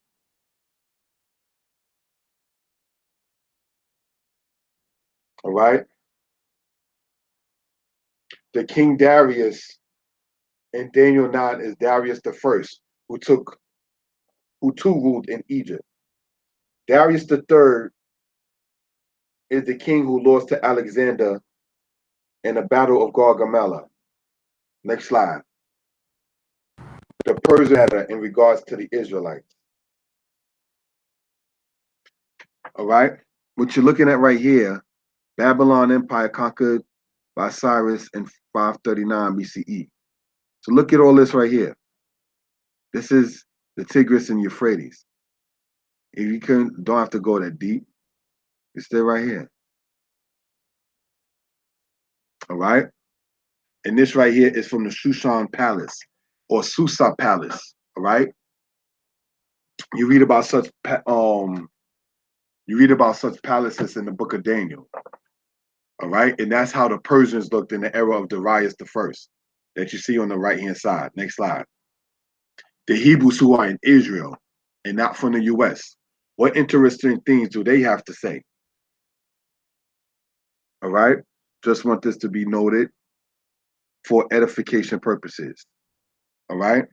All right. The King Darius in Daniel 9 is Darius the first, who too ruled in Egypt. Darius the third is the king who lost to Alexander in the Battle of Gargamella. Next slide. The Persian matter in regards to the Israelites. All right. What you're looking at right here, Babylon Empire conquered by Cyrus in 539 BCE. So look at all this right here. This is the Tigris and Euphrates. If you don't have to go that deep, it's still right here. All right. And this right here is from the Shushan Palace or Susa Palace. All right. You read about such palaces in the book of Daniel. All right. And that's how the Persians looked in the era of Darius the first that you see on the right hand side. Next slide. The Hebrews who are in Israel and not from the US. What interesting things do they have to say? All right. Just want this to be noted for edification purposes. All right.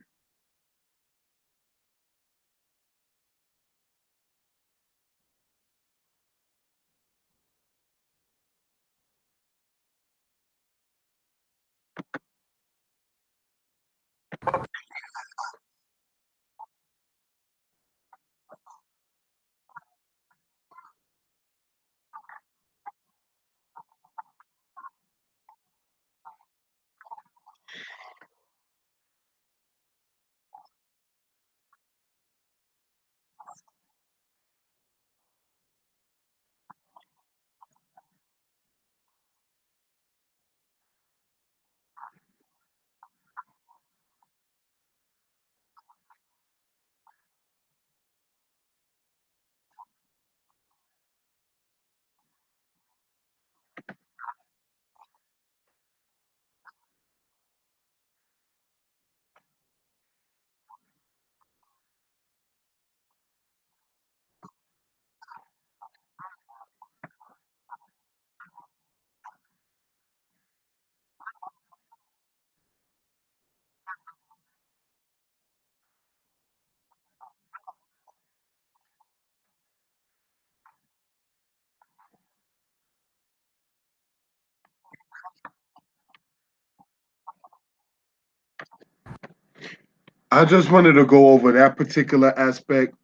I just wanted to go over that particular aspect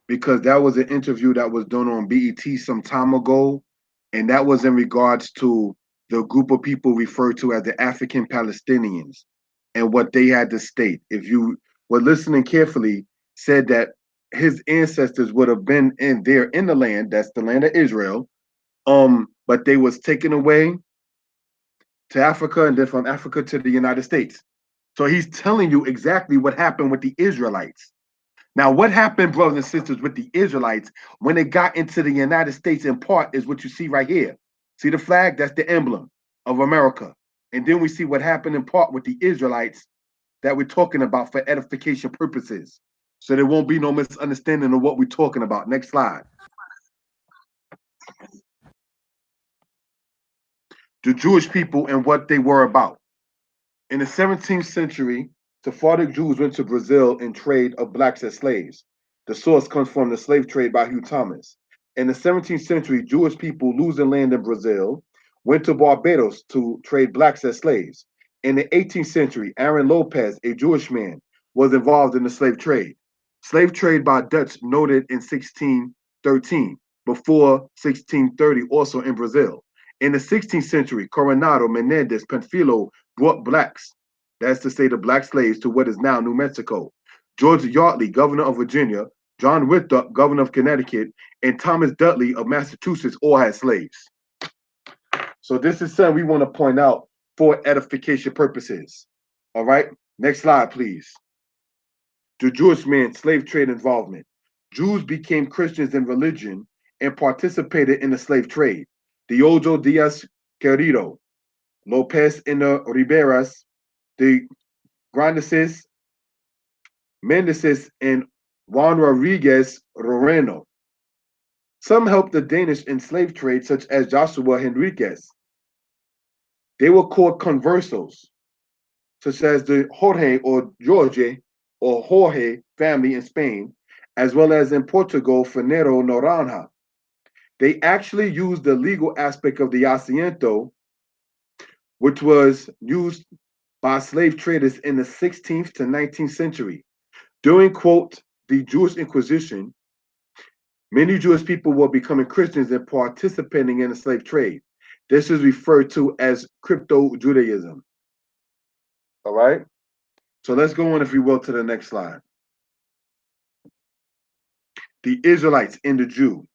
because that was an interview that was done on BET some time ago, and that was in regards to the group of people referred to as the African Palestinians and what they had to state. If you were listening carefully, said that his ancestors would have been in there in the land, that's the land of Israel, but they was taken away to Africa and then from Africa to the United States. So he's telling you exactly what happened with the Israelites. Now, what happened, brothers and sisters, with the Israelites when they got into the United States in part is what you see right here. See the flag? That's the emblem of America. And then we see what happened in part with the Israelites that we're talking about for edification purposes. So there won't be no misunderstanding of what we're talking about. Next slide. The Jewish people and what they were about. In the 17th century, Sephardic Jews went to Brazil in trade of blacks as slaves. The source comes from The Slave Trade by Hugh Thomas. In the 17th century, Jewish people losing land in Brazil went to Barbados to trade blacks as slaves. In the 18th century, Aaron Lopez, a Jewish man, was involved in the slave trade. Slave trade by Dutch noted in 1613, before 1630, also in Brazil. In the 16th century, Coronado, Menendez, Panfilo brought blacks, that's to say the black slaves, to what is now New Mexico. George Yardley, governor of Virginia, John Winthrop, governor of Connecticut, and Thomas Dudley of Massachusetts all had slaves. So this is something we want to point out for edification purposes. All right, next slide, please. The Jewish man, slave trade involvement. Jews became Christians in religion and participated in the slave trade. Diogo Dias Querido, Lopez in the Riberas, the Grandeses, Mendeses, and Juan Rodriguez Roreno. Some helped the Danish in slave trade, such as Joshua Henriquez. They were called conversos, such as the Jorge or Jorge family in Spain, as well as in Portugal, Fenero Noranja. They actually used the legal aspect of the asiento, which was used by slave traders in the 16th to 19th century. During, quote, the Jewish Inquisition, many Jewish people were becoming Christians and participating in the slave trade. This is referred to as crypto Judaism. All right? So let's go on, if you will, to the next slide. The Israelites and the Jew.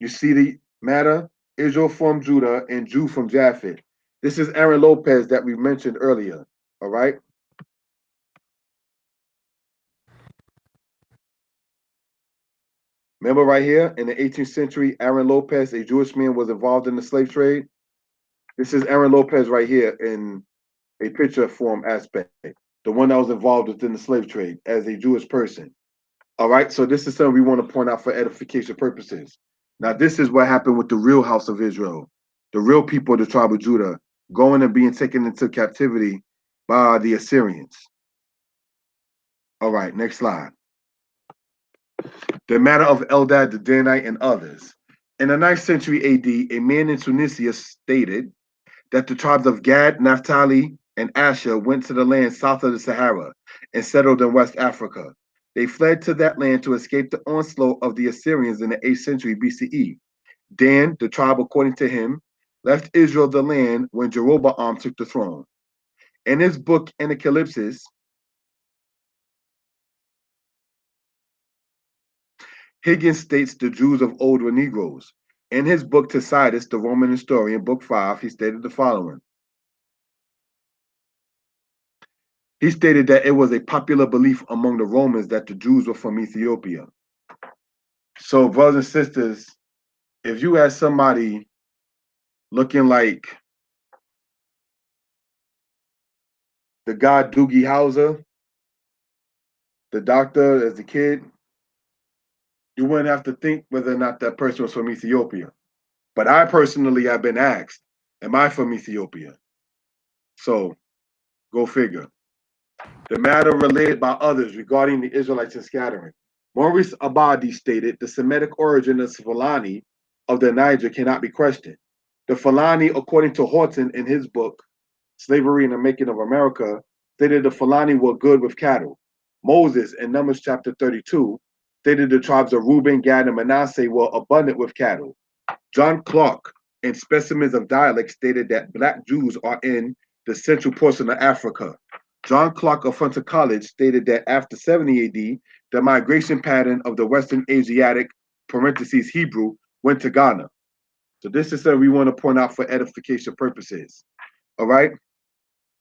You see the matter? Israel from Judah and Jew from Japheth. This is Aaron Lopez that we mentioned earlier. All right? Remember right here in the 18th century, Aaron Lopez, a Jewish man, was involved in the slave trade. This is Aaron Lopez right here in a picture form aspect, the one that was involved within the slave trade as a Jewish person. All right, so this is something we want to point out for edification purposes. Now, this is what happened with the real house of Israel, the real people of the tribe of Judah, going and being taken into captivity by the Assyrians. All right, next slide. The matter of Eldad the Danite and others. In the 9th century AD, a man in Tunisia stated that the tribes of Gad, Naphtali, and Asher went to the land south of the Sahara and settled in West Africa. They fled to that land to escape the onslaught of the Assyrians in the 8th century BCE. Dan, the tribe according to him, left Israel the land when Jeroboam took the throne. In his book Anacalypsis, Higgins states the Jews of old were Negroes. In his book Tacitus, the Roman historian, book 5, he stated the following. He stated that it was a popular belief among the Romans that the Jews were from Ethiopia. So, brothers and sisters, if you had somebody looking like the guy Doogie Howser, the doctor as a kid, you wouldn't have to think whether or not that person was from Ethiopia. But I personally have been asked, am I from Ethiopia? So, go figure. The matter relayed by others regarding the Israelites and scattering. Maurice Abadi stated the Semitic origin of Fulani of the Niger cannot be questioned. The Fulani, according to Horton in his book, Slavery and the Making of America, stated the Fulani were good with cattle. Moses in Numbers chapter 32 stated the tribes of Reuben, Gad, and Manasseh were abundant with cattle. John Clark in Specimens of Dialect stated that black Jews are in the central portion of Africa. John Clark of Hunter College stated that after 70 AD, the migration pattern of the Western Asiatic parentheses Hebrew went to Ghana. So this is something we want to point out for edification purposes. All right.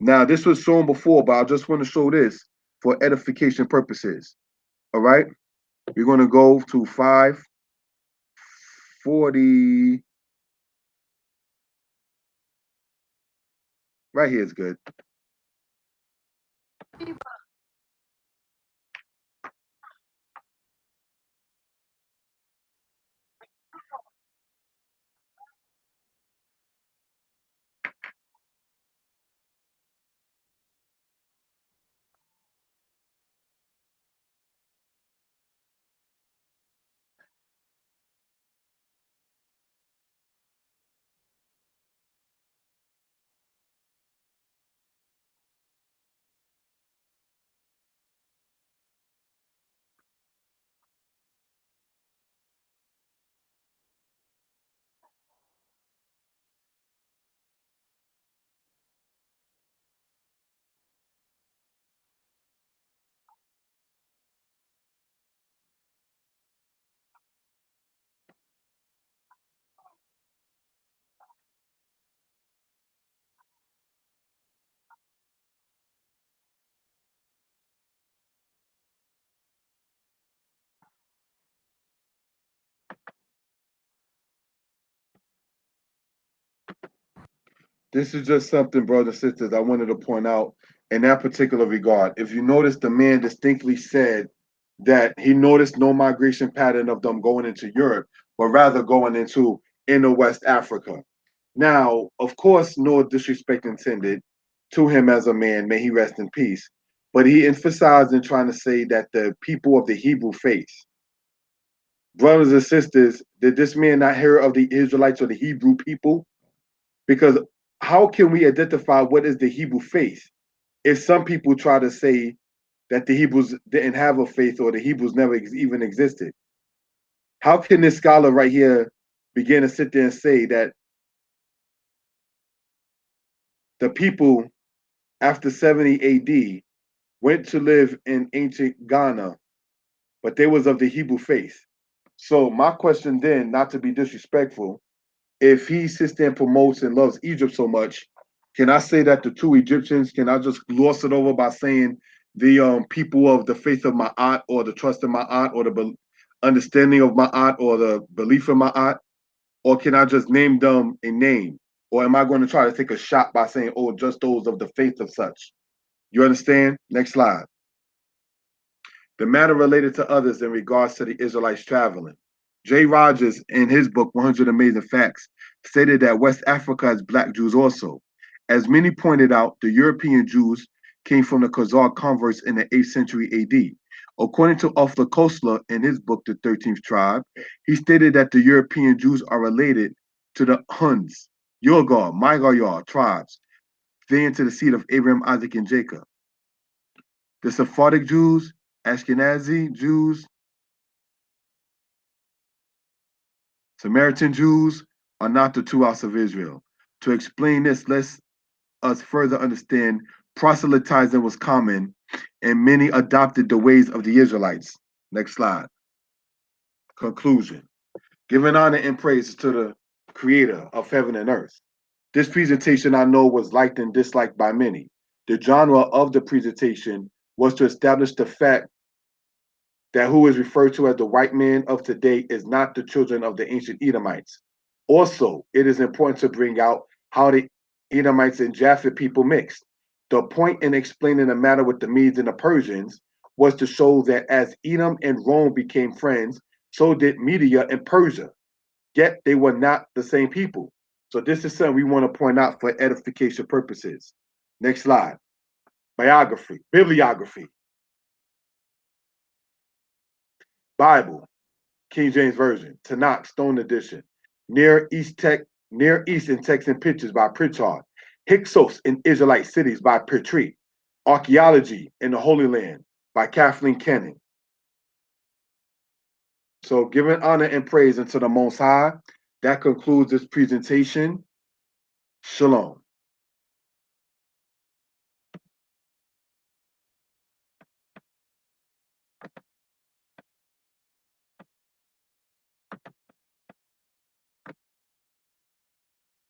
Now this was shown before, but I just want to show this for edification purposes. All right. We're going to go to 540. Right here is good. This is just something, brothers and sisters, I wanted to point out in that particular regard. If you notice, the man distinctly said that he noticed no migration pattern of them going into Europe, but rather going into inner West Africa. Now, of course, no disrespect intended to him as a man, may he rest in peace. But he emphasized in trying to say that the people of the Hebrew faith, brothers and sisters, did this man not hear of the Israelites or the Hebrew people? Because how can we identify what is the Hebrew faith if some people try to say that the Hebrews didn't have a faith or the Hebrews never even existed? How can this scholar right here begin to sit there and say that the people after 70 AD went to live in ancient Ghana, but they was of the Hebrew faith? So my question then, not to be disrespectful, if he sits there and promotes and loves Egypt so much, can I say that the two Egyptians, can I just gloss it over by saying the people of the faith of my aunt or the trust of my aunt or the understanding of my aunt or the belief of my aunt? Or can I just name them a name? Or am I going to try to take a shot by saying, oh, just those of the faith of such? You understand? Next slide. The matter related to others in regards to the Israelites traveling. J. Rogers, in his book, 100 Amazing Facts, stated that West Africa has black Jews also. As many pointed out, the European Jews came from the Khazar converts in the 8th century AD. According to Arthur Koestler, in his book, The 13th Tribe, he stated that the European Jews are related to the Huns, Yogar, Magayar tribes, they into the seed of Abraham, Isaac, and Jacob. The Sephardic Jews, Ashkenazi Jews, Samaritan Jews are not the two house of Israel. To explain this, let us further understand proselytizing was common and many adopted the ways of the Israelites. Next slide. Conclusion. Giving honor and praise to the creator of heaven and earth. This presentation I know was liked and disliked by many. The genre of the presentation was to establish the fact that who is referred to as the white man of today is not the children of the ancient Edomites. Also, it is important to bring out how the Edomites and Japhet people mixed. The point in explaining the matter with the Medes and the Persians was to show that as Edom and Rome became friends, so did Media and Persia. Yet they were not the same people. So this is something we want to point out for edification purposes. Next slide. Biography, bibliography. Bible, King James Version, Tanakh, Stone Edition, Near East in Text and Pictures by Pritchard, Hyksos in Israelite Cities by Petrie, Archaeology in the Holy Land, by Kathleen Kenning. So giving honor and praise unto the Most High, that concludes this presentation. Shalom.